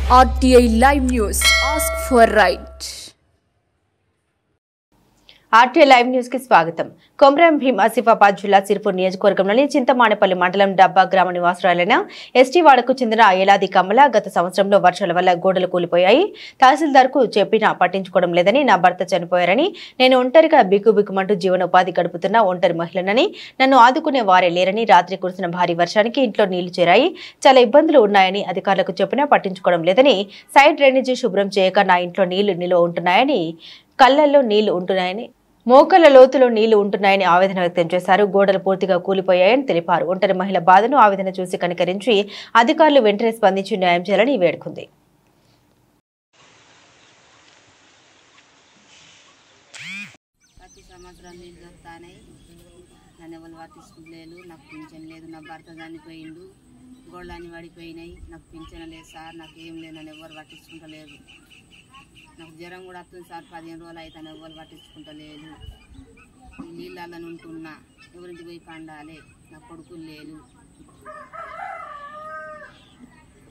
RTI Live News. Ask for right. RTI live news కి స్వాగతం. కొమరం భీం ఆసిఫాబాద్ జిల్లా సిర్పూర్ నియోజకవర్గంలోని చింతమానేపల్లి మండలం డబ్బా గ్రామ నివాసురాలైన ఎస్టీ వాడకు చెందిన ఏలాది కమల గత సంవత్సరంలో వర్షాల వల్ల గోడలు కూలిపోయాయి. తహసీల్దార్ కు చెప్పినా పట్టించుకోవడం లేదని, నా భర్త చనిపోయారని, నేను ఒంటరిగా బిక్కుబిక్కుమంటూ జీవనోపాధి గడుపుతున్న ఒంటరి మహిళనని, నన్ను ఆదుకునే వారే లేరని, రాత్రి కురిసిన భారీ వర్షానికి ఇంట్లో నీళ్లు చేరాయి, చాలా ఇబ్బందులు ఉన్నాయని అధికారులకు చెప్పినా పట్టించుకోవడం లేదని, సైడ్ డ్రైనేజీ శుభ్రం చేయక నా ఇంట్లో నీళ్లు నిల్వ ఉంటున్నాయని, కళ్లల్లో నీళ్లు ఉంటున్నాయని, మోకాళ్ల లోతులో నీళ్లు ఉంటున్నాయని ఆవేదన వ్యక్తం చేశారు. గోడలు పూర్తిగా కూలిపోయాయని తెలిపారు. ఒంటరి మహిళ బాధను ఆవేదన చూసి కనికరించి అధికారులు వెంటనే స్పందించి న్యాయం చేయాలని వేడుకుంది. ప్రతి సంవత్సరం నీళ్ళు దొరుకుతాయి, నన్ను ఎవరు పట్టించుకోలేదు, నాకు పింఛన్ లేదు, నా భర్త చనిపోయిండు, గోళ్ళని పడిపోయినాయి, నాకు పింఛన్ లేదు సార్, నాకు ఏం లేదు, నన్ను ఎవరు పట్టించుకుంటలేదు, నాకు జ్వరం కూడా వస్తుంది సార్, 15 రోజులు అయితే నన్ను ఎవరు పట్టించుకుంటలేదు, నీళ్ళల్లో ఉంటున్నా, ఎవరింటికి పోయి పండాలి, నా కొడుకులు లేదు.